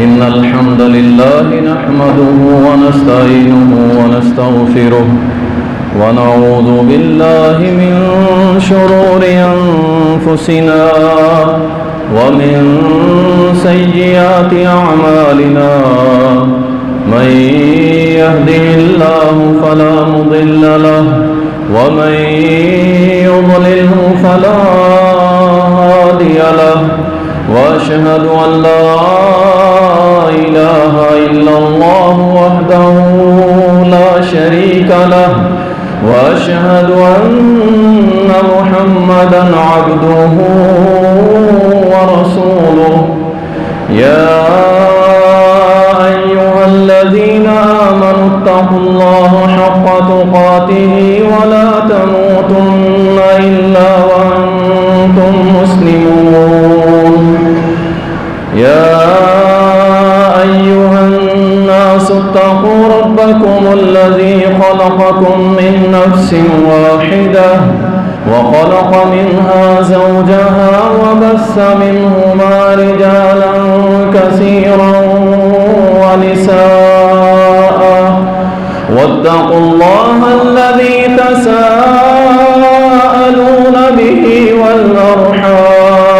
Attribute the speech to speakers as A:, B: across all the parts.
A: إن الحمد لله نحمده ونستعينه ونستغفره ونعوذ بالله من شرور أنفسنا ومن سيئات أعمالنا من يهده الله فلا مضل له ومن يضلله فلا هادي له وأشهد أن لا إله إلا الله وحده لا شريك له وأشهد أن محمدا عبده ورسوله يا أيها الذين آمنوا اتقوا الله حق تقاته ولا تموتن إلا وأنتم مسلمون يا أيها الناس اتقوا ربكم الذي خلقكم من نفس واحدة وخلق منها زوجها وبث منهما رجالا كثيرا ونساء واتقوا الله الذي تساءلون به والأرحام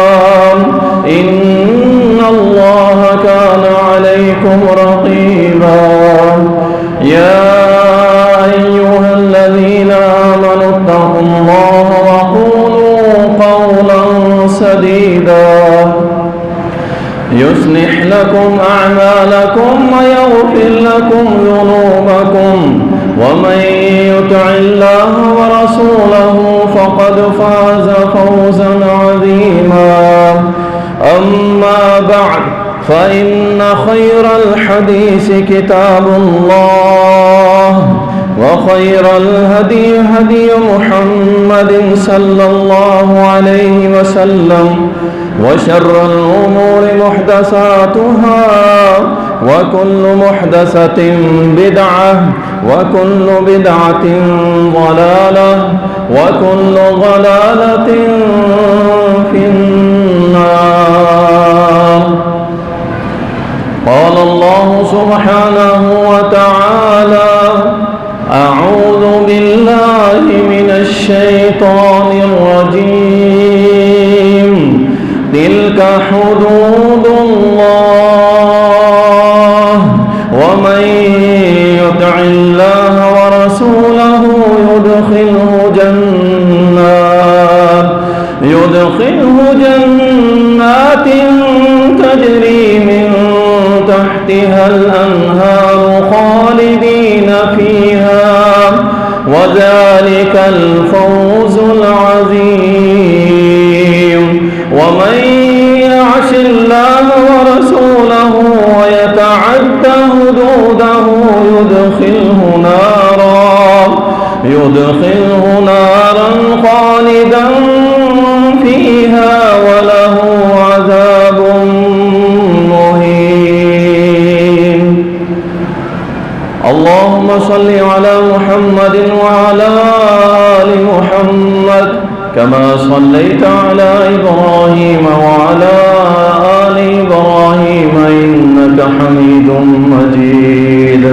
A: إن الله كان عليكم رقيبا يا أيها الذين آمنوا اتقوا الله وقولوا قولا سديدا يصلح لكم أعمالكم ويغفر لكم ذنوبكم ومن يطع الله ورسوله فقد فاز فوزا عظيما أما بعد فإن خير الحديث كتاب الله وخير الهدي هدي محمد صلى الله عليه وسلم وشر الأمور محدثاتها وكل محدثة بدعة وكل بدعة ضلالة وكل ضلالة في النار. قال الله سبحانه وتعالى: أعوذ بالله من الشيطان الرجيم. تلك حدود الله ومن يطع الله ورسوله يدخله جنات تجري من تحتها الأنهار خالدين فيها وذلك الفوز العظيم. ومن يعص الله ورسوله ويتعد حدوده يدخله نارا خالدا فيها وله عذاب مهين. اللهم صل على محمد وعلى آل محمد كما صليت على إبراهيم وعلى آل إبراهيم إنك حميد مجيد.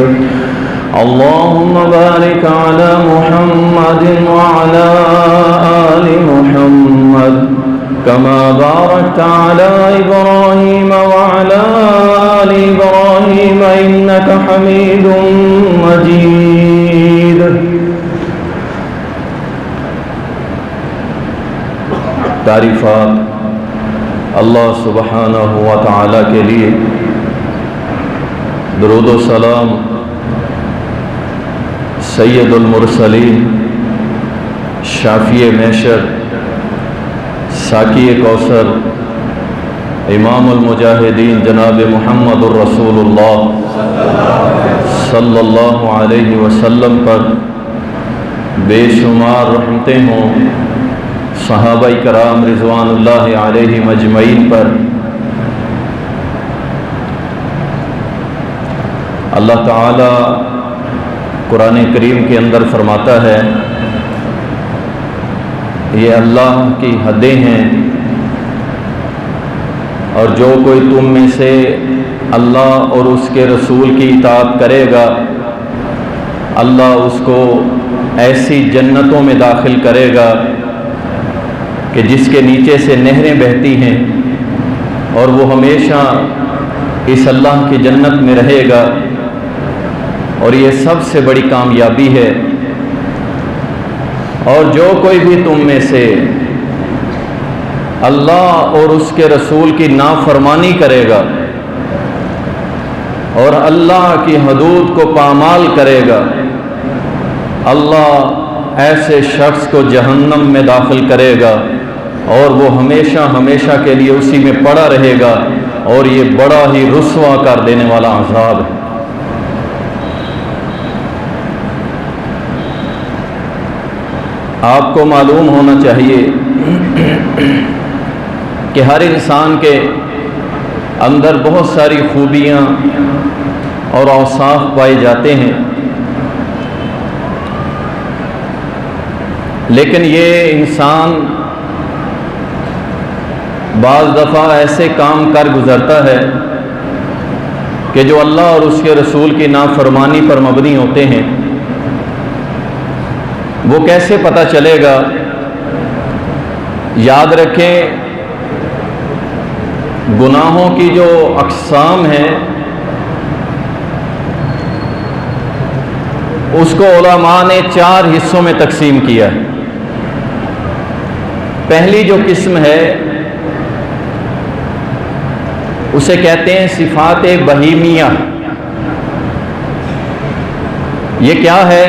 A: اللهم بارك على محمد وعلى آل محمد كما باركت على إبراهيم وعلى آل إبراهيم إنك حميد مجيد. تعریفات اللہ سبحانہ و تعالی کے لیے، درود و سلام سید المرسلین، شافی محشر، ساقی کوثر، امام المجاہدین جناب محمد الرسول اللہ صلی اللہ علیہ وسلم پر بے شمار رحمتیں ہوں، صحابہ کرام رضوان اللہ علیہ مجمعین پر۔ اللہ تعالی قرآن کریم کے اندر فرماتا ہے یہ اللہ کی حدیں ہیں اور جو کوئی تم میں سے اللہ اور اس کے رسول کی اطاعت کرے گا اللہ اس کو ایسی جنتوں میں داخل کرے گا کہ جس کے نیچے سے نہریں بہتی ہیں اور وہ ہمیشہ اس اللہ کی جنت میں رہے گا، اور یہ سب سے بڑی کامیابی ہے۔ اور جو کوئی بھی تم میں سے اللہ اور اس کے رسول کی نافرمانی کرے گا اور اللہ کی حدود کو پامال کرے گا، اللہ ایسے شخص کو جہنم میں داخل کرے گا اور وہ ہمیشہ ہمیشہ کے لیے اسی میں پڑا رہے گا، اور یہ بڑا ہی رسوا کر دینے والا عذاب ہے۔ آپ کو معلوم ہونا چاہیے کہ ہر انسان کے اندر بہت ساری خوبیاں اور اوصاف پائے جاتے ہیں، لیکن یہ انسان بعض دفعہ ایسے کام کر گزرتا ہے کہ جو اللہ اور اس کے رسول کی نافرمانی پر مبنی ہوتے ہیں۔ وہ کیسے پتہ چلے گا؟ یاد رکھیں، گناہوں کی جو اقسام ہیں اس کو علماء نے 4 حصوں میں تقسیم کیا ہے۔ پہلی جو قسم ہے اسے کہتے ہیں صفات بہیمیہ۔ یہ کیا ہے؟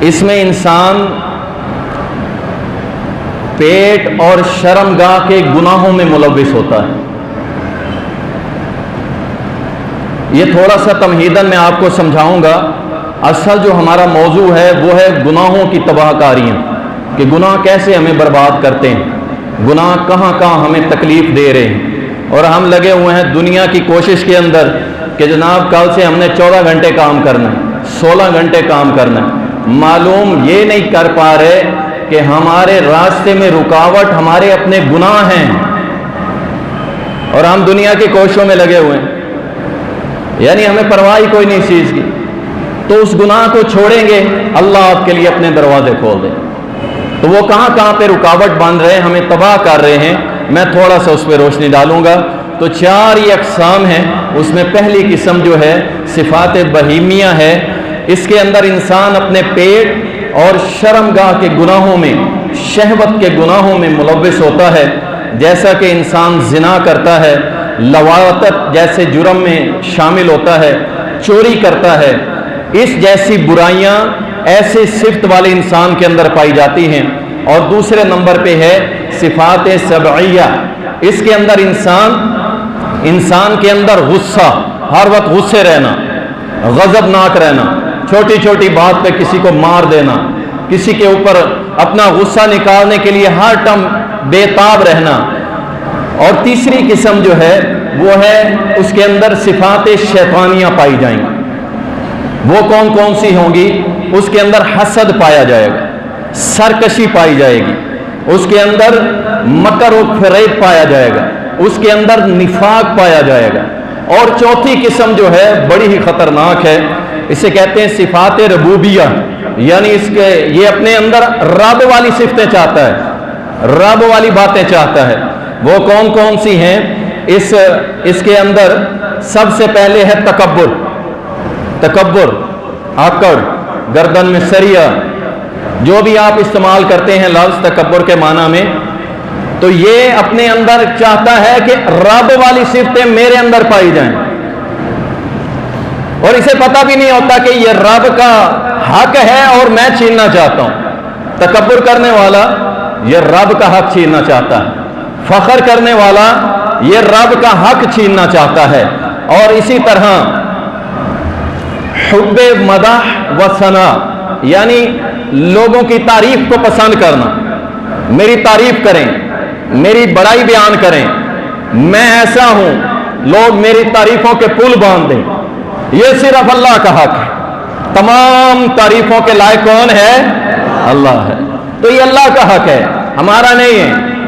A: اس میں انسان پیٹ اور شرمگاہ کے گناہوں میں ملوث ہوتا ہے۔ یہ تھوڑا سا تمہیداً میں آپ کو سمجھاؤں گا۔ اصل جو ہمارا موضوع ہے وہ ہے گناہوں کی تباہ کاریاں، کہ گناہ کیسے ہمیں برباد کرتے ہیں، گناہ کہاں کہاں ہمیں تکلیف دے رہے ہیں، اور ہم لگے ہوئے ہیں دنیا کی کوشش کے اندر کہ جناب کل سے ہم نے 14 گھنٹے کام کرنا ہے، 16 گھنٹے کام کرنا ہے۔ معلوم یہ نہیں کر پا رہے کہ ہمارے راستے میں رکاوٹ ہمارے اپنے گناہ ہیں، اور ہم دنیا کی کوششوں میں لگے ہوئے ہیں، یعنی ہمیں پرواہ کوئی نہیں چیز کی۔ تو اس گناہ کو چھوڑیں گے، اللہ آپ کے لیے اپنے دروازے کھول دے۔ تو وہ کہاں کہاں پہ رکاوٹ بن رہے ہیں، ہمیں تباہ کر رہے ہیں، میں تھوڑا سا اس پہ روشنی ڈالوں گا۔ تو 4 یہ اقسام ہیں۔ اس میں پہلی قسم جو ہے صفات بہیمیہ ہے۔ اس کے اندر انسان اپنے پیٹ اور شرمگاہ کے گناہوں میں، شہوت کے گناہوں میں ملوث ہوتا ہے، جیسا کہ انسان زنا کرتا ہے، لواطت جیسے جرم میں شامل ہوتا ہے، چوری کرتا ہے۔ اس جیسی برائیاں ایسے صفت والے انسان کے اندر پائی جاتی ہیں۔ اور دوسرے نمبر پہ ہے صفات سبعیہ۔ اس کے اندر انسان کے اندر غصہ، ہر وقت غصے رہنا، غضبناک رہنا، چھوٹی چھوٹی بات پہ کسی کو مار دینا، کسی کے اوپر اپنا غصہ نکالنے کے لیے ہر ٹائم بے تاب رہنا۔ اور تیسری قسم جو ہے وہ ہے اس کے اندر صفات شیطانیاں پائی جائیں گی۔ وہ کون کون سی ہوں گی؟ اس کے اندر حسد پایا جائے گا، سرکشی پائی جائے گی، اس کے اندر مکر و فریب پایا جائے گا، اس کے اندر نفاق پایا جائے گا۔ اور چوتھی قسم جو ہے بڑی ہی خطرناک ہے، اسے کہتے ہیں صفات ربوبیہ، یعنی یہ اپنے اندر رب والی صفتیں چاہتا ہے، رب والی باتیں چاہتا ہے۔ وہ کون کون سی ہیں؟ اس کے اندر سب سے پہلے ہے تکبر، آکڑ، گردن میں سریا، جو بھی آپ استعمال کرتے ہیں لفظ تکبر کے معنی میں، تو یہ اپنے اندر چاہتا ہے کہ رب والی صفتیں میرے اندر پائی جائیں، اور اسے پتہ بھی نہیں ہوتا کہ یہ رب کا حق ہے اور میں چھیننا چاہتا ہوں۔ تکبر کرنے والا یہ رب کا حق چھیننا چاہتا ہے، فخر کرنے والا یہ رب کا حق چھیننا چاہتا ہے۔ اور اسی طرح حب مدح و ثنا، یعنی لوگوں کی تعریف کو پسند کرنا، میری تعریف کریں، میری بڑائی بیان کریں، میں ایسا ہوں، لوگ میری تعریفوں کے پل باندھ دیں، یہ صرف اللہ کا حق ہے۔ تمام تعریفوں کے لائق کون ہے؟ اللہ ہے۔ تو یہ اللہ کا حق ہے، ہمارا نہیں ہے۔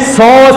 A: 100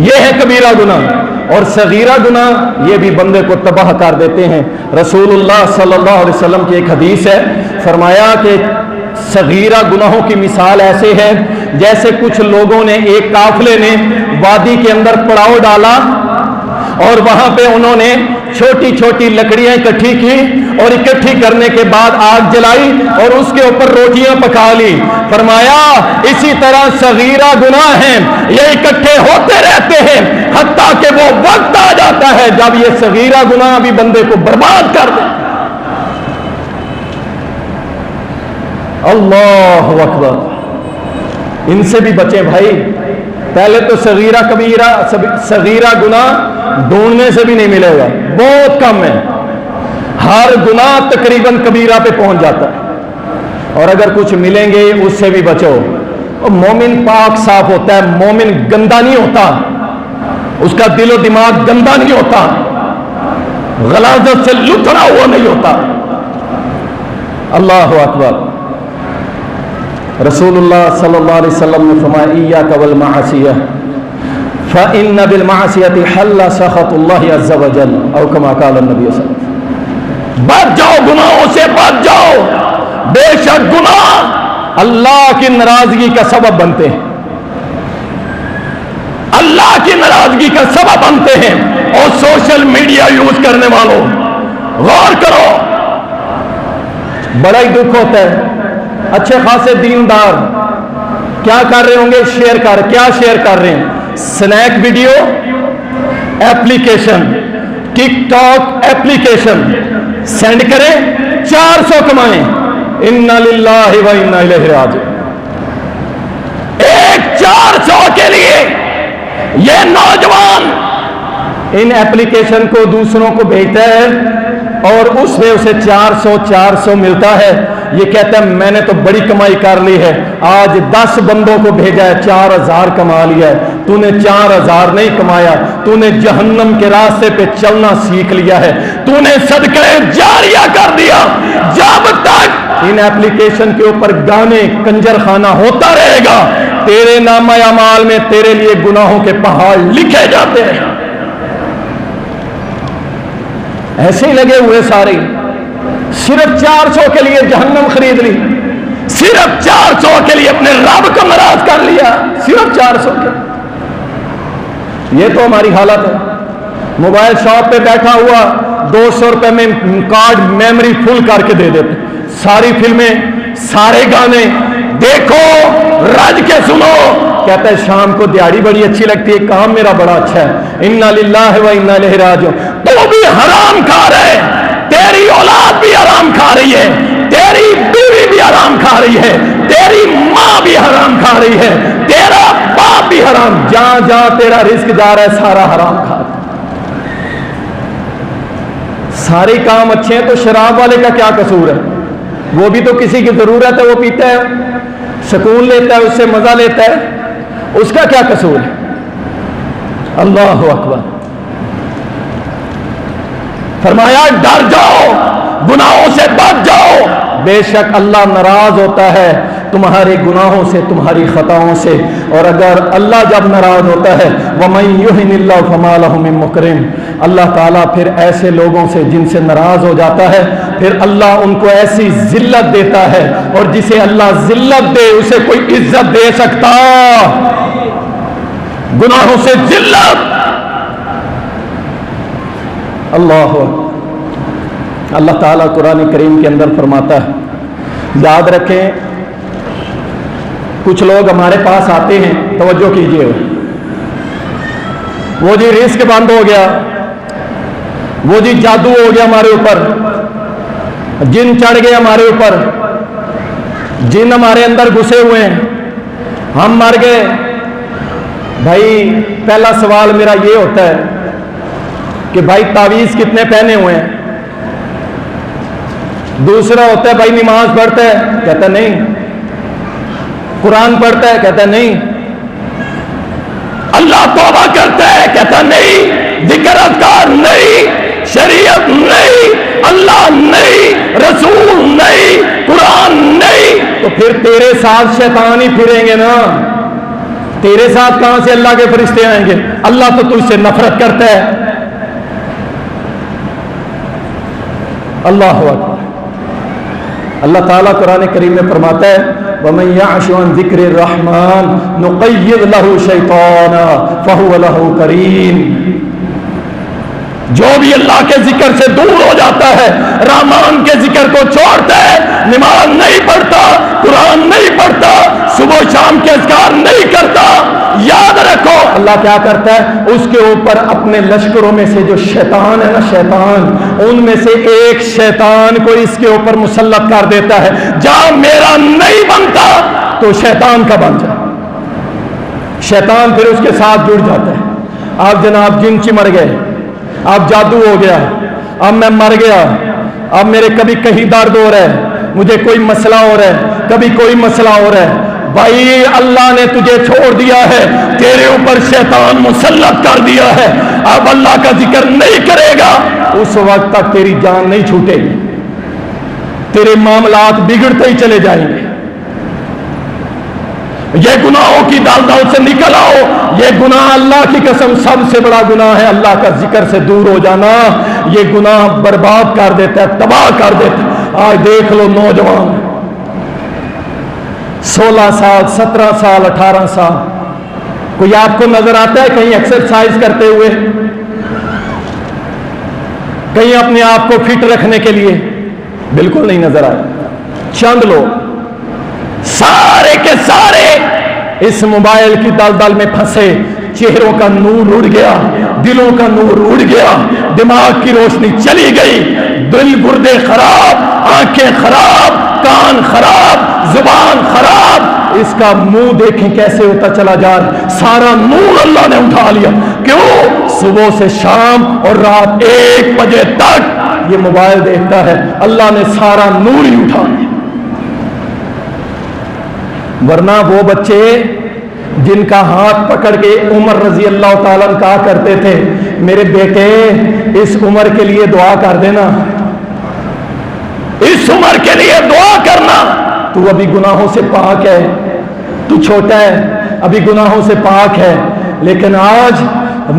A: یہ ہے کبیرہ گناہ، اور صغیرہ گناہ یہ بھی بندے کو تباہ کر دیتے ہیں۔ رسول اللہ صلی اللہ علیہ وسلم کی ایک حدیث ہے، فرمایا کہ صغیرہ گناہوں کی مثال ایسے ہے جیسے کچھ لوگوں نے، ایک قافلے نے وادی کے اندر پڑاؤ ڈالا اور وہاں پہ انہوں نے چھوٹی چھوٹی لکڑیاں اکٹھی کی اور اکٹھی کرنے کے بعد آگ جلائی اور اس کے اوپر روٹیاں پکا لی۔ فرمایا اسی طرح صغیرہ گناہ ہیں، یہ اکٹھے ہوتے رہتے ہیں حتیٰ کہ وہ وقت آ جاتا ہے جب یہ صغیرہ گناہ بھی بندے کو برباد کر دے۔ اللہ اکبر، ان سے بھی بچیں بھائی۔ پہلے تو صغیرہ کبیرہ، صغیرہ گناہ ڈھونڈنے سے بھی نہیں ملے گا، بہت کم ہے، ہر گناہ تقریباً کبیرہ پہ پہنچ جاتا ہے، اور اگر کچھ ملیں گے اس سے بھی بچو۔ مومن پاک صاف ہوتا ہے، مومن گندا نہیں ہوتا، اس کا دل و دماغ گندا نہیں ہوتا، غلاظت سے لتھڑا ہوا نہیں ہوتا۔ اللہ اکبر۔ رسول اللہ صلی اللہ علیہ وسلم نے فرمایا ایاک والمعصیہ فإن بالمعصیۃ حل سخط اللہ عز وجل، او کما قال النبی صلی اللہ علیہ وسلم۔ بچ جاؤ گناہوں سے، بچ جاؤ، بے شک گناہ اللہ کی ناراضگی کا سبب بنتے ہیں، اللہ کی ناراضگی کا سبب بنتے ہیں۔ اور سوشل میڈیا یوز کرنے والوں غور کرو، بڑا ہی دکھ ہوتا ہے، اچھے خاصے دیندار کیا کر رہے ہوں گے؟ کیا شیئر کر رہے ہیں؟ سنیک ویڈیو ایپلیکیشن، ٹک ٹاک ایپلیکیشن سینڈ کریں، 400 کمائیں، انا للہ و انا الیہ راجعون۔ ایک 400 کے لیے یہ نوجوان ان ایپلیکیشن کو دوسروں کو بھیجتا ہے اور اس میں اسے 400 ملتا ہے۔ یہ کہتا ہے میں نے تو بڑی کمائی کر لی ہے، آج 10 بندوں کو بھیجا ہے، 4000 کما لیا ہے۔ تو نے 4000 نہیں کمایا، تو نے جہنم کے راستے پہ چلنا سیکھ لیا ہے، تو نے صدقہ جاریہ کر دیا۔ جب تک ان ایپلیکیشن کے اوپر گانے کنجر خانہ ہوتا رہے گا، تیرے نامہ اعمال میں تیرے لیے گناہوں کے پہاڑ لکھے جاتے ہیں۔ ایسے ہی لگے ہوئے سارے، صرف 400 کے لیے جہنم خرید لی، صرف 400 کے لیے اپنے رب کو ناراض کر لیا، صرف 400 کے۔ یہ تو ہماری حالت ہے۔ موبائل شاپ پہ بیٹھا ہوا 200 روپے میں کارڈ میموری فل کر کے دے دیتے، ساری فلمیں، سارے گانے دیکھو، رج کے سنو۔ کہتا ہے شام کو دیہڑی بڑی اچھی لگتی ہے، کام میرا بڑا اچھا ہے، انا للہ و انا الیہ راجعون۔ تو بھی حرام کھا رہے، تیری اولاد بھی حرام کھا رہی ہے، تیری بیوی بھی حرام کھا رہی ہے، تیری ماں بھی حرام کھا رہی ہے، تیرا باپ بھی حرام، جہاں جہاں تیرا رزق جا رہا ہے سارا حرام کھا رہا ہے۔ سارے کام اچھے ہیں تو شراب والے کا کیا قصور ہے؟ وہ بھی تو کسی کی ضرورت ہے، وہ پیتا ہے، سکون لیتا ہے، اس سے مزہ لیتا ہے، اس کا کیا قصور ہے؟ اللہ اکبر۔ فرمایا ڈر جاؤ، گناہوں سے بچ جاؤ، بے شک اللہ ناراض ہوتا ہے تمہارے گناہوں سے، تمہاری خطاؤں سے۔ اور اگر اللہ جب ناراض ہوتا ہے وَمَن يُهِنِ اللَّهُ فَمَا لَهُ مِن مُكْرِمٍ، اللہ تعالیٰ پھر ایسے لوگوں سے جن سے ناراض ہو جاتا ہے پھر اللہ ان کو ایسی ذلت دیتا ہے، اور جسے اللہ ذلت دے اسے کوئی عزت دے سکتا؟ گناہوں سے ذلت۔ اللہ تعالیٰ قرآن کریم کے اندر فرماتا ہے، یاد رکھیں کچھ لوگ ہمارے پاس آتے ہیں، توجہ کیجئے، وہ جی رزق بند ہو گیا، وہ جی جادو ہو گیا ہمارے اوپر، جن چڑھ گئے ہمارے اوپر، جن ہمارے اندر گھسے ہوئے ہیں، ہم مر گئے۔ بھائی پہلا سوال میرا یہ ہوتا ہے کہ بھائی تعویذ کتنے پہنے ہوئے ہیں؟ دوسرا ہوتا ہے بھائی نماز پڑھتا ہے؟ کہتا ہے نہیں۔ قرآن پڑھتا ہے؟ کہتا ہے نہیں۔ اللہ توبہ کرتا ہے؟ کہتا نہیں۔ ذکر اذکار نہیں، شریعت نہیں، اللہ نہیں، رسول نہیں، قرآن نہیں، تو پھر تیرے ساتھ شیطان ہی پھریں گے نا۔
B: تیرے ساتھ کہاں سے اللہ کے فرشتے آئیں گے؟ اللہ تو تجھ سے نفرت کرتا ہے۔ اللہ اکبر۔ اللہ تعالیٰ قرآن کریم میں فرماتا ہے وَمَن يَعْشُ عَن ذِكْرِ الرَّحْمَنِ نُقَيِّضْ لَهُ شَيْطَانًا فَهُوَ لَهُ قَرِينٌ۔ جو بھی اللہ کے ذکر سے دور ہو جاتا ہے، رحمان کے ذکر کو چھوڑتا ہے، نماز نہیں پڑھتا، قرآن نہیں پڑھتا، صبح شام کے اذکار نہیں کرتا، یاد رکھو اللہ کیا کرتا ہے؟ اس کے اوپر اپنے لشکروں میں سے جو شیطان ہے نا، شیطان، ان میں سے ایک شیطان کو اس کے اوپر مسلط کر دیتا ہے۔ جہاں میرا نہیں بنتا تو شیطان کا بن جائے۔ شیطان پھر اس کے ساتھ جڑ جاتا ہے۔ آپ جناب جن چمڑ گئے، اب جادو ہو گیا، اب میں مر گیا، اب میرے کبھی کہیں درد ہو رہا ہے، مجھے کوئی مسئلہ ہو رہا ہے، کبھی کوئی مسئلہ ہو رہا ہے، بھائی اللہ نے تجھے چھوڑ دیا ہے، تیرے اوپر شیطان مسلط کر دیا ہے، اب اللہ کا ذکر نہیں کرے گا، اس وقت تک تیری جان نہیں چھوٹے گی، تیرے معاملات بگڑتے ہی چلے جائیں گے۔ یہ گناہوں کی دلدل سے نکل آؤ۔ یہ گناہ اللہ کی قسم سب سے بڑا گناہ ہے، اللہ کا ذکر سے دور ہو جانا۔ یہ گناہ برباد کر دیتا ہے، تباہ کر دیتا ہے۔ آج دیکھ لو نوجوان 16 سال 17 سال 18 سال، کوئی آپ کو نظر آتا ہے کہیں ایکسرسائز کرتے ہوئے، کہیں اپنے آپ کو فٹ رکھنے کے لیے؟ بالکل نہیں نظر آئے۔ چند لوگ، سارے کے سارے اس موبائل کی دلدل میں پھنسے، چہروں کا نور اڑ گیا، دلوں کا نور اڑ گیا، دماغ کی روشنی چلی گئی، دل گردے خراب، آنکھیں خراب، کان خراب، زبان خراب، اس کا منہ دیکھیں کیسے ہوتا چلا جا رہا، سارا نور اللہ نے اٹھا لیا۔ کیوں؟ صبح سے شام اور رات 1 بجے تک یہ موبائل دیکھتا ہے، اللہ نے سارا نور ہی اٹھا لیا۔ ورنہ وہ بچے جن کا ہاتھ پکڑ کے عمر رضی اللہ تعالیٰ کہا کرتے تھے میرے بیٹے اس عمر کے لیے دعا کر دینا، اس عمر کے لیے دعا کرنا، تو ابھی گناہوں سے پاک ہے، تو چھوٹا ہے ابھی گناہوں سے پاک ہے۔ لیکن آج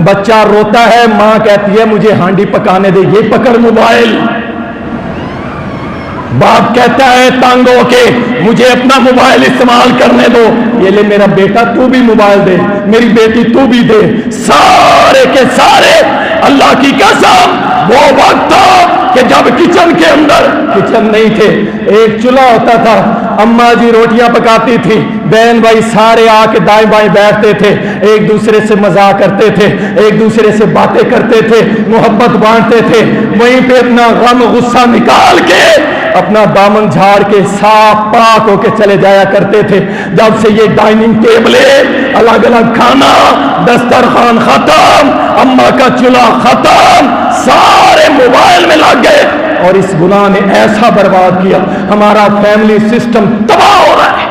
B: بچہ روتا ہے، ماں کہتی ہے مجھے ہانڈی پکانے دے، یہ پکڑ موبائل۔ باپ کہتا ہے تنگ ہو کے مجھے اپنا موبائل استعمال کرنے دو، یہ لے میرا بیٹا تو بھی موبائل دے، میری بیٹی تو بھی دے۔ سارے کے سارے اللہ کی قسم وہ وقت تھا کہ جب کچن کے اندر کچن نہیں تھے، ایک چولہا ہوتا تھا، اماں جی روٹیاں پکاتی تھی، بہن بھائی سارے آ کے دائیں بائیں بیٹھتے تھے، ایک دوسرے سے مذاق کرتے تھے، ایک دوسرے سے باتیں کرتے تھے، محبت بانٹتے تھے، وہیں پہ اپنا غم غصہ نکال کے اپنا دامن جھاڑ کے صاف پاک ہو کے چلے جایا کرتے تھے۔ جب سے یہ ڈائننگ ٹیبلیں، الگ الگ کھانا، دسترخوان ختم، اماں کا چولہا ختم، سارے موبائل میں لگ گئے، اور اس گناہ نے ایسا برباد کیا، ہمارا فیملی سسٹم تباہ ہو رہا ہے۔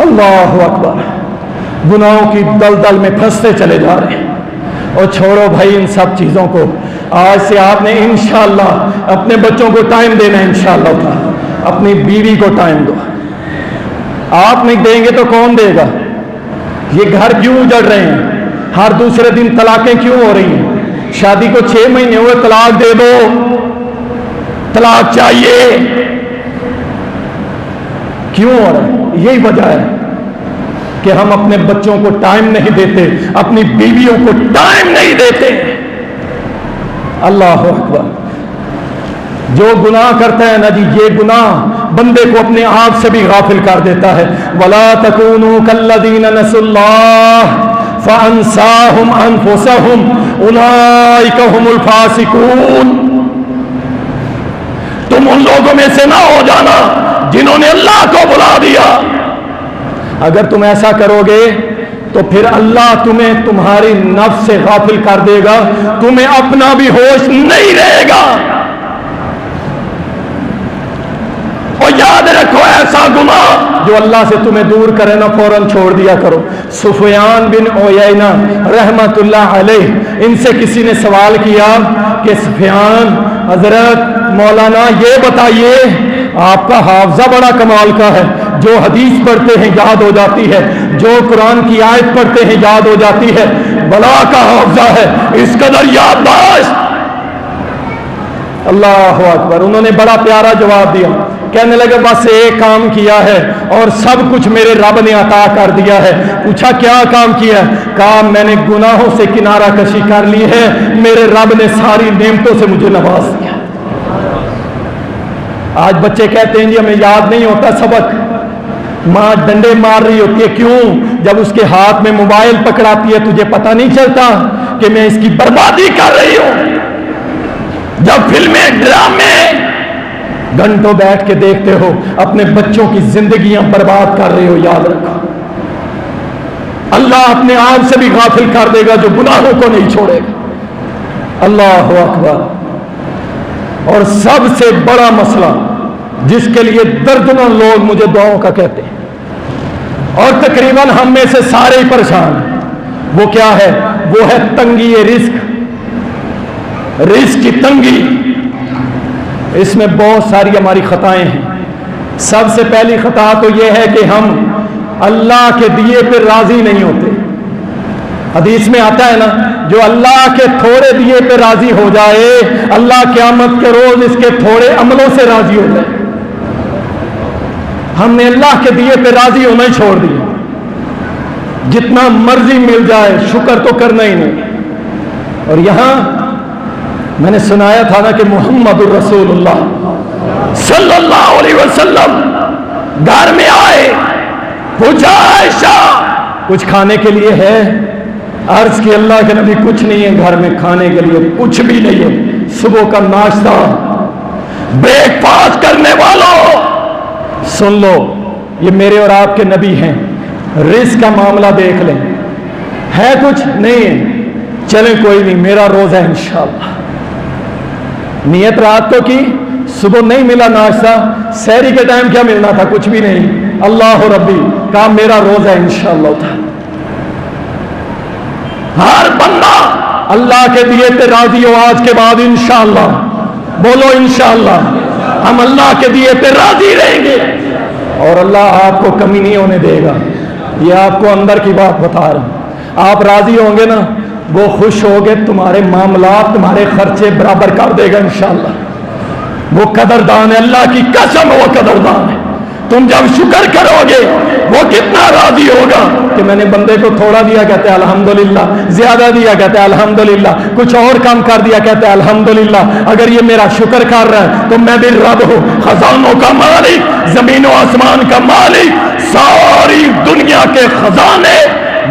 B: اللہ اکبر، گناہوں کی دلدل میں پھنستے چلے جا رہے ہیں۔ اور چھوڑو بھائی ان سب چیزوں کو، آج سے آپ نے انشاءاللہ اپنے بچوں کو ٹائم دینا ہے، انشاءاللہ اپنی بیوی کو ٹائم دو۔ آپ نہیں دیں گے تو کون دے گا؟ یہ گھر کیوں اجڑ رہے ہیں؟ ہر دوسرے دن طلاقیں کیوں ہو رہی ہیں؟ شادی کو 6 مہینے ہوئے طلاق دے دو، طلاق چاہیے، کیوں ہو رہا ہے؟ یہی وجہ ہے کہ ہم اپنے بچوں کو ٹائم نہیں دیتے، اپنی بیویوں کو ٹائم نہیں دیتے۔ اللہ اکبر، جو گناہ کرتا ہے نا جی، یہ گناہ بندے کو اپنے آپ سے بھی غافل کر دیتا ہے۔ وَلَا تَكُونُوا كَالَّذِينَ نَسُوا اللَّهَ فَأَنسَاهُمْ أَنفُسَهُمْ أُولَئِكَ هُمُ الْفَاسِقُونَ۔ تم ان لوگوں میں سے نہ ہو جانا جنہوں نے اللہ کو بلا دیا۔ اگر تم ایسا کرو گے تو پھر اللہ تمہیں تمہاری نفس سے غافل کر دے گا، تمہیں اپنا بھی ہوش نہیں رہے گا۔ اور یاد رکھو ایسا گناہ جو اللہ سے تمہیں دور کرے نا، فوراً چھوڑ دیا کرو۔ سفیان بن عیینہ رحمت اللہ علیہ، ان سے کسی نے سوال کیا کہ سفیان حضرت مولانا یہ بتائیے آپ کا حافظہ بڑا کمال کا ہے، جو حدیث پڑھتے ہیں یاد ہو جاتی ہے، جو قرآن کی آیت پڑھتے ہیں یاد ہو جاتی ہے، بلا کا حافظہ ہے، اس قدر یادداشت۔ اللہ اکبر۔ انہوں نے بڑا پیارا جواب دیا، کہنے لگے بس ایک کام کیا ہے اور سب کچھ میرے رب نے عطا کر دیا ہے۔ پوچھا کیا کام کیا ہے؟ کہا میں نے گناہوں سے کنارہ کشی کر لی ہے، میرے رب نے ساری نعمتوں سے مجھے نواز دیا۔ آج بچے کہتے ہیں جی ہمیں یاد نہیں ہوتا سبق، ماں ڈنڈے مار رہی ہوتی ہے، کیوں؟ جب اس کے ہاتھ میں موبائل پکڑاتی ہے تجھے پتہ نہیں چلتا کہ میں اس کی بربادی کر رہی ہوں؟ جب فلمیں ڈرامے گھنٹوں بیٹھ کے دیکھتے ہو، اپنے بچوں کی زندگیاں برباد کر رہے ہو، یاد رکھو اللہ اپنے آپ سے بھی غافل کر دے گا جو گناہوں کو نہیں چھوڑے گا۔ اللہ اکبر۔ اور سب سے بڑا مسئلہ جس کے لیے دردمند لوگ مجھے دعاؤں کا کہتے ہیں، اور تقریباً ہم میں سے سارے ہی پریشان ہیں، وہ کیا ہے؟ وہ ہے تنگی رزق، رزق کی تنگی۔ اس میں بہت ساری ہماری خطائیں ہیں۔ سب سے پہلی خطا تو یہ ہے کہ ہم اللہ کے دیے پہ راضی نہیں ہوتے۔ حدیث میں آتا ہے نا، جو اللہ کے تھوڑے دیے پہ راضی ہو جائے، اللہ قیامت کے روز اس کے تھوڑے عملوں سے راضی ہو جائے۔ ہم نے اللہ کے دیے پہ راضی ہونا ہی چھوڑ دیا، جتنا مرضی مل جائے شکر تو کرنا ہی نہیں۔ اور یہاں میں نے سنایا تھا نا کہ محمد الرسول اللہ صلی اللہ علیہ وسلم گھر میں آئے، پوچھا عائشہ کچھ کھانے کے لیے ہے؟ عرض کی اللہ کے نبی کچھ نہیں ہے گھر میں کھانے کے لیے، کچھ بھی نہیں ہے۔ صبح کا ناشتہ، بریک فاسٹ کرنے والوں سن لو، یہ میرے اور آپ کے نبی ہیں، رزق کا معاملہ دیکھ لیں، ہے کچھ نہیں ہے، چلیں کوئی نہیں، میرا روزہ ہے انشاءاللہ۔ نیت رات کو کی، صبح نہیں ملا ناشتہ، سحری کے ٹائم کیا ملنا تھا؟ کچھ بھی نہیں، اللہ ربی، کہا میرا روزہ ہے انشاءاللہ تعالی۔ ہر بندہ اللہ کے دیے پہ راضی ہو آج کے بعد انشاءاللہ، بولو انشاءاللہ ہم اللہ کے دیے پہ راضی رہیں گے، اور اللہ آپ کو کمی نہیں ہونے دے گا۔ یہ آپ کو اندر کی بات بتا رہا ہوں، آپ راضی ہوں گے نا، وہ خوش ہو گے، تمہارے معاملات تمہارے خرچے برابر کر دے گا انشاءاللہ۔ وہ قدردان ہے، اللہ کی قسم وہ قدردان ہے۔ تم جب شکر کرو گے وہ کتنا راضی ہوگا کہ میں نے بندے کو تھوڑا دیا کہتے ہیں الحمدللہ، زیادہ دیا کہتے ہیں الحمدللہ، کچھ اور کام کر دیا کہتے ہیں الحمدللہ۔ اگر یہ میرا شکر کر رہا ہے تو میں بھی رب ہوں، خزانوں کا مالک، زمین و آسمان کا مالک، ساری دنیا کے خزانے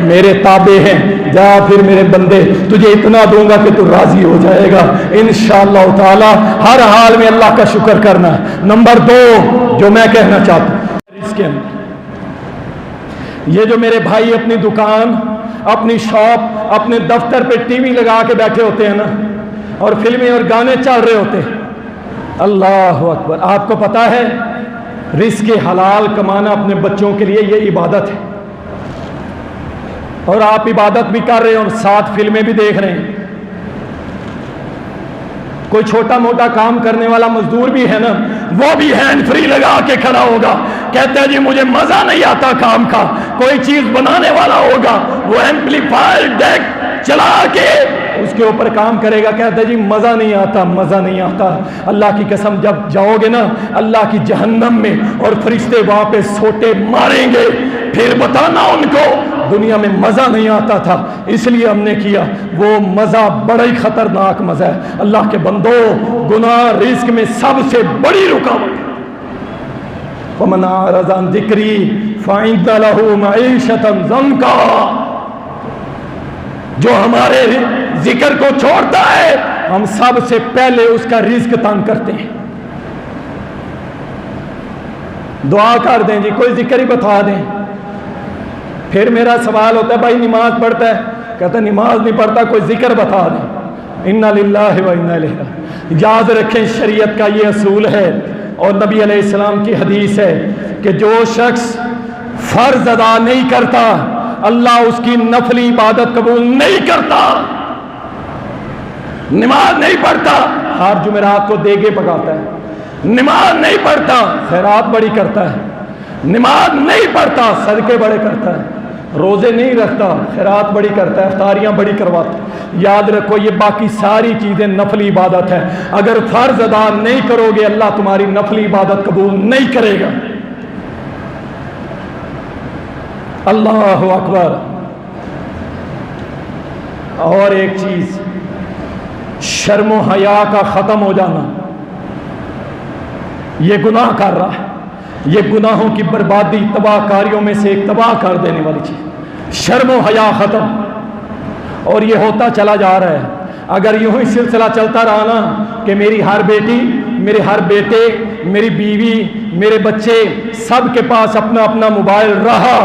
B: میرے تابع ہیں۔ جا پھر میرے بندے، تجھے اتنا دوں گا کہ تو راضی ہو جائے گا انشاءاللہ تعالی۔ ہر حال میں اللہ کا شکر کرنا ہے۔ نمبر 2 جو میں کہنا چاہتا ہوں اس کے اندر، یہ جو میرے بھائی اپنی دکان، اپنی شاپ، اپنے دفتر پہ ٹی وی لگا کے بیٹھے ہوتے ہیں نا، اور فلمیں اور گانے چل رہے ہوتے ہیں، اللہ اکبر۔ آپ کو پتا ہے رزق حلال کمانا اپنے بچوں کے لیے یہ عبادت ہے، اور آپ عبادت بھی کر رہے ہیں اور ساتھ فلمیں بھی دیکھ رہے ہیں۔ کوئی چھوٹا موٹا کام کرنے والا مزدور بھی ہے نا، وہ بھی ہینڈ فری لگا کے کھڑا ہوگا، کہتا ہے جی مجھے مزہ نہیں آتا کام کا۔ کوئی چیز بنانے والا ہوگا، وہ ایمپلیفائر ڈیک چلا کے اس کے اوپر کام کرے گا، کہتا ہے جی مزہ نہیں آتا، مزہ نہیں آتا۔ اللہ کی قسم جب جاؤ گے نا اللہ کی جہنم میں اور فرشتے وہاں پہ سوٹے ماریں گے، پھر بتانا ان کو دنیا میں مزہ نہیں آتا تھا اس لیے ہم نے کیا۔ وہ مزہ بڑا ہی خطرناک مزہ ہے۔ اللہ کے بندو، گناہ رزق میں سب سے بڑی رکاوٹ ہے۔ وَمَنْ أَعْرَضَ عَنْ ذِكْرِي فَإِنَّ لَهُ مَعِيشَةً ضَنْكًا، جو ہمارے ذکر کو چھوڑتا ہے ہم سب سے پہلے اس کا رزق تنگ کرتے ہیں۔ دعا کر دیں جی، کوئی ذکر ہی بتا دیں۔ پھر میرا سوال ہوتا ہے بھائی نماز پڑھتا ہے؟ کہتا ہے نماز نہیں پڑھتا، کوئی ذکر بتا دیں۔ اِنَّا لِلَّهِ وَإِنَّا إِلَيْهِ رَاجِعُونَ۔ یاد رکھیں شریعت کا یہ اصول ہے، اور نبی علیہ السلام کی حدیث ہے کہ جو شخص فرض ادا نہیں کرتا اللہ اس کی نفلی عبادت قبول نہیں کرتا۔ نماز نہیں پڑھتا، ہر جمعرات کو دیگے پکاتا ہے، نماز نہیں پڑھتا خیرات بڑی کرتا ہے، نماز نہیں پڑھتا صدقے بڑے کرتا ہے، روزے نہیں رکھتا خیرات بڑی کرتا ہے، افطاریاں بڑی کرواتا ہے۔ یاد رکھو یہ باقی ساری چیزیں نفلی عبادت ہے، اگر فرض ادا نہیں کرو گے اللہ تمہاری نفلی عبادت قبول نہیں کرے گا۔ اللہ اکبر۔ اور ایک چیز، شرم و حیا کا ختم ہو جانا، یہ گناہ کر رہا ہے، یہ گناہوں کی بربادی تباہ کاریوں میں سے ایک تباہ کر دینے والی چیز، شرم و حیا ختم، اور یہ ہوتا چلا جا رہا ہے۔ اگر یوں ہی سلسلہ چلتا رہا نا کہ میری ہر بیٹی، میرے ہر بیٹے، میری بیوی، میرے بچے سب کے پاس اپنا اپنا موبائل رہا،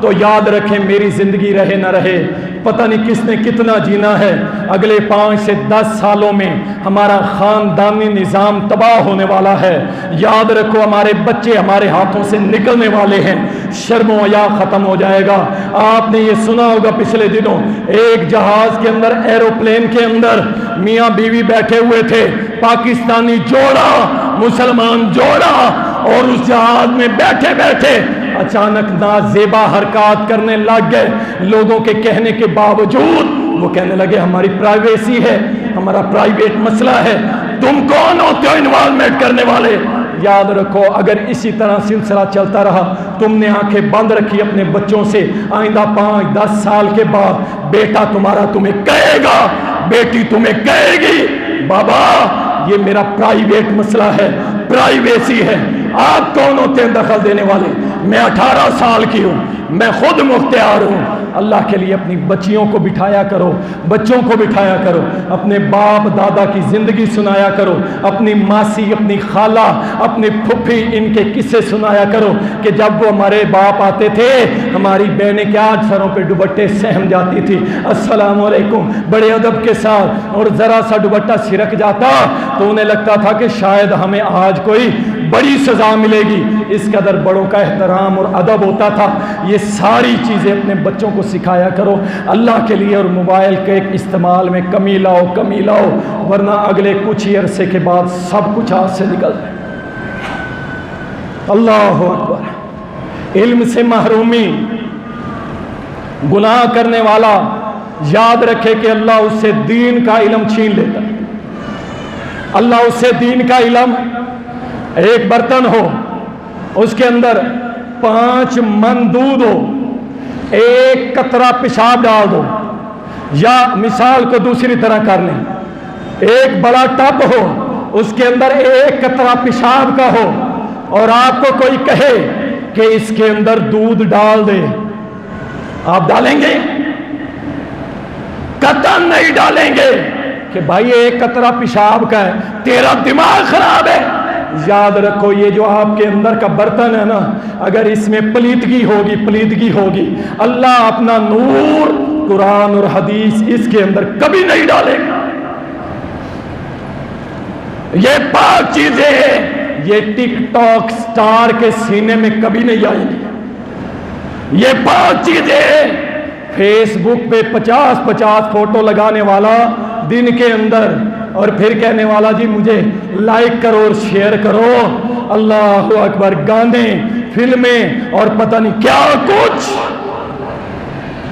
B: تو یاد رکھیں میری زندگی رہے نہ رہے پتہ نہیں کس نے کتنا جینا ہے، اگلے 5 سے 10 سالوں میں ہمارا خاندانی نظام تباہ ہونے والا ہے۔ یاد رکھو ہمارے بچے ہمارے ہاتھوں سے نکلنے والے ہیں، شرم و حیا ختم ہو جائے گا۔ آپ نے یہ سنا ہوگا پچھلے دنوں ایک جہاز کے اندر، ایروپلین کے اندر میاں بیوی بیٹھے ہوئے تھے، پاکستانی جوڑا، مسلمان جوڑا، اور اس جہاز میں بیٹھے بیٹھے اچانک نازیبا حرکات کرنے لگ گئے۔ لوگوں کے کہنے کے باوجود وہ کہنے لگے ہماری پرائیویسی ہے، ہمارا پرائیویٹ مسئلہ ہے، تم کون ہوتے ہو انوالومنٹ کرنے والے؟ یاد رکھو اگر اسی طرح سلسلہ چلتا رہا، تم نے آنکھیں بند رکھی اپنے بچوں سے، آئندہ 5-10 سال کے بعد بیٹا تمہارا تمہیں کہے گا، بیٹی تمہیں کہے گی بابا یہ میرا پرائیویٹ مسئلہ ہے، پرائیویسی ہے، آپ کون ہوتے ہیں دخل دینے والے؟ میں 18 سال کی ہوں، میں خود مختار ہوں۔ اللہ کے لیے اپنی بچیوں کو بٹھایا کرو، بچوں کو بٹھایا کرو، اپنے باپ دادا کی زندگی سنایا کرو، اپنی ماسی، اپنی خالہ، اپنی پھپھی، ان کے قصے سنایا کرو کہ جب وہ ہمارے باپ آتے تھے ہماری بہنیں کیا سروں پہ دوپٹے سہم جاتی تھی، السلام علیکم بڑے ادب کے ساتھ، اور ذرا سا دوپٹہ سرک جاتا تو انہیں لگتا تھا کہ شاید ہمیں آج کوئی بڑی سزا ملے گی، اس قدر بڑوں کا احترام اور ادب ہوتا تھا۔ یہ ساری چیزیں اپنے بچوں کو سکھایا کرو اللہ کے لیے، اور موبائل کے استعمال میں کمی لاؤ ورنہ اگلے کچھ ہی عرصے کے بعد سب کچھ ہاتھ سے نکل جائے۔ اللہ اکبر۔ علم سے محرومی، گناہ کرنے والا یاد رکھے کہ اللہ اس سے دین کا علم چھین لیتا ہے۔ اللہ اس سے دین کا علم، ایک برتن ہو اس کے اندر 5 من دودھ ہو، 1 قطرہ پیشاب ڈال دو، یا مثال کو دوسری طرح کر لیں، ایک بڑا ٹب ہو اس کے اندر 1 قطرہ پیشاب کا ہو، اور آپ کو کوئی کہے کہ اس کے اندر دودھ ڈال دے، آپ ڈالیں گے؟ قطعاً نہیں ڈالیں گے کہ بھائی 1 قطرہ پیشاب کا ہے، تیرا دماغ خراب ہے۔ یاد رکھو یہ جو آپ کے اندر کا برتن ہے نا، اگر اس میں پلیدگی ہوگی اللہ اپنا نور، قرآن اور حدیث اس کے اندر کبھی نہیں ڈالے گا۔ یہ پاک چیزیں ہیں، یہ ٹک ٹاک سٹار کے سینے میں کبھی نہیں آئیں گی۔ یہ پاک چیزیں ہیں، فیس بک پہ 50 فوٹو لگانے والا دن کے اندر، اور پھر کہنے والا جی مجھے لائک کرو اور شیئر کرو، اللہ اکبر، گانے، فلمیں اور پتہ نہیں کیا کچھ،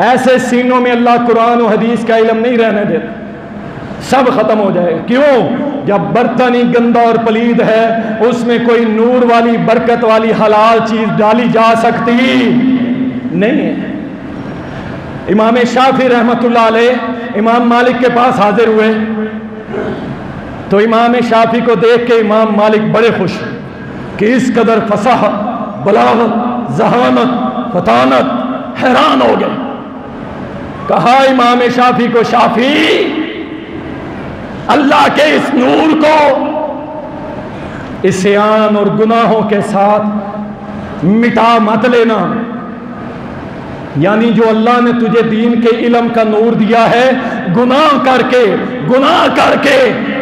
B: ایسے سینوں میں اللہ قرآن و حدیث کا علم نہیں رہنے دیتا، سب ختم ہو جائے گا۔ کیوں؟ جب برتن ہی گندا اور پلید ہے، اس میں کوئی نور والی برکت والی حلال چیز ڈالی جا سکتی نہیں ہے۔ امام شافعی رحمت اللہ علیہ امام مالک کے پاس حاضر ہوئے تو امام شافعی کو دیکھ کے امام مالک بڑے خوش کہ اس قدر فصاحت، بلاغت، ذہانت، فطانت، حیران ہو گئے۔ کہا امام شافعی کو، شافعی اللہ کے اس نور کو عصیان اور گناہوں کے ساتھ مٹا مت لینا، یعنی جو اللہ نے تجھے دین کے علم کا نور دیا ہے، گناہ کر کے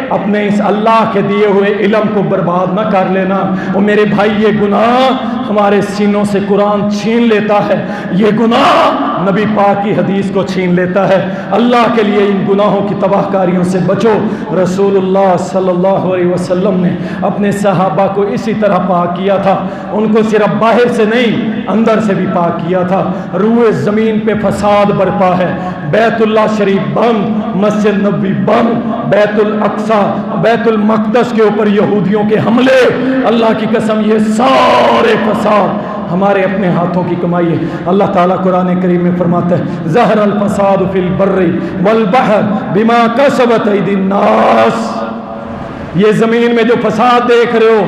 B: اپنے اس اللہ کے دیے ہوئے علم کو برباد نہ کر لینا۔ اور میرے بھائی یہ گناہ ہمارے سینوں سے قرآن چھین لیتا ہے، یہ گناہ نبی پاک کی حدیث کو چھین لیتا ہے۔ اللہ کے لیے ان گناہوں کی تباہ کاریوں سے بچو۔ رسول اللہ صلی اللہ علیہ وسلم نے اپنے صحابہ کو اسی طرح پاک کیا تھا، ان کو صرف باہر سے نہیں اندر سے بھی پاک کیا تھا۔ روئے زمین پہ فساد برپا ہے، بیت اللہ شریف بند، مسجد نبوی بند، بیت الاقصی بیت المقدس کے اوپر یہودیوں کے حملے، اللہ کی قسم یہ سارے فساد ہمارے اپنے ہاتھوں کی کمائی ہے۔ اللہ تعالیٰ قرآن کریم میں فرماتا ہے ظہر الفساد فی البر والبحر بما کسبت ایدی الناس۔ یہ زمین میں جو فساد دیکھ رہے ہو،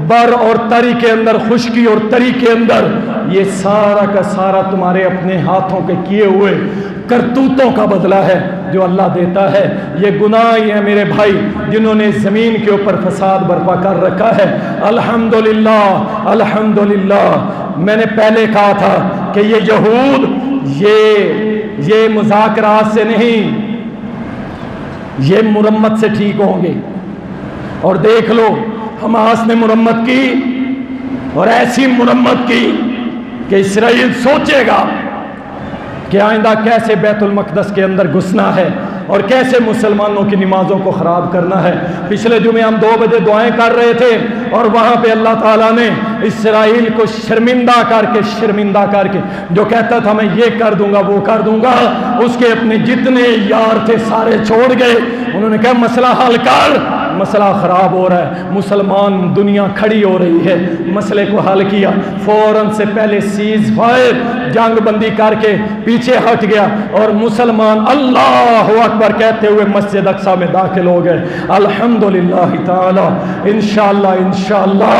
B: بر اور تری کے اندر، خشکی اور تری کے اندر، یہ سارا کا سارا تمہارے اپنے ہاتھوں کے کیے ہوئے کرتوتوں کا بدلہ ہے جو اللہ دیتا ہے۔ یہ گناہ ہی ہے میرے بھائی جنہوں نے زمین کے اوپر فساد برپا کر رکھا ہے۔ الحمدللہ الحمدللہ، میں نے پہلے کہا تھا کہ یہ یہود یہ مذاکرات سے نہیں، یہ مرمت سے ٹھیک ہوں گے۔ اور دیکھ لو حماس نے مرمت کی، اور ایسی مرمت کی کہ اسرائیل سوچے گا کہ آئندہ کیسے بیت المقدس کے اندر گھسنا ہے اور کیسے مسلمانوں کی نمازوں کو خراب کرنا ہے۔ پچھلے جمعے ہم 2 بجے دعائیں کر رہے تھے، اور وہاں پہ اللہ تعالیٰ نے اسرائیل کو شرمندہ کر کے جو کہتا تھا میں یہ کر دوں گا وہ کر دوں گا، اس کے اپنے جتنے یار تھے سارے چھوڑ گئے۔ انہوں نے کہا مسئلہ حل کر، مسئلہ خراب ہو رہا ہے، مسلمان دنیا کھڑی ہو رہی ہے، مسئلے کو حل کیا۔ فوراً سے پہلے سیز فائر، جنگ بندی کر کے پیچھے ہٹ گیا، اور مسلمان اللہ اکبر کہتے ہوئے مسجد اقصی میں داخل ہو گئے۔ الحمدللہ تعالی انشاءاللہ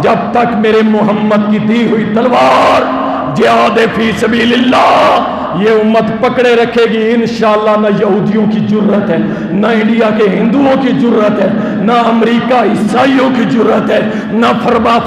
B: جب تک میرے محمد کی دی ہوئی تلوار جہاد فی سبیل اللہ یہ امت پکڑے رکھے گی، انشاءاللہ نہ یہودیوں کی جرت ہے، نہ انڈیا کے ہندوؤں کی جرت ہے، نہ امریکہ عیسائیوں کی جرت ہے، نہ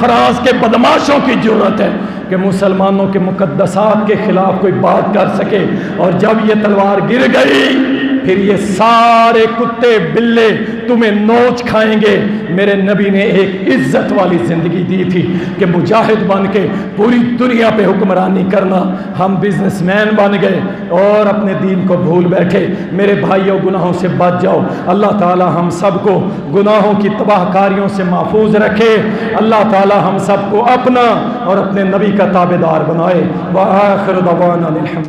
B: فرانس کے بدماشوں کی جرت ہے کہ مسلمانوں کے مقدسات کے خلاف کوئی بات کر سکے۔ اور جب یہ تلوار گر گئی پھر یہ سارے کتے بلے تمہیں نوچ کھائیں گے۔ میرے نبی نے ایک عزت والی زندگی دی تھی کہ مجاہد بن کے پوری دنیا پہ حکمرانی کرنا، ہم بزنس مین بن گئے اور اپنے دین کو بھول بیٹھے۔ میرے بھائیوں گناہوں سے بچ جاؤ، اللہ تعالی ہم سب کو گناہوں کی تباہ کاریوں سے محفوظ رکھے۔ اللہ تعالی ہم سب کو اپنا اور اپنے نبی کا تابعدار بنائے۔ وآخر دعوانا الحمد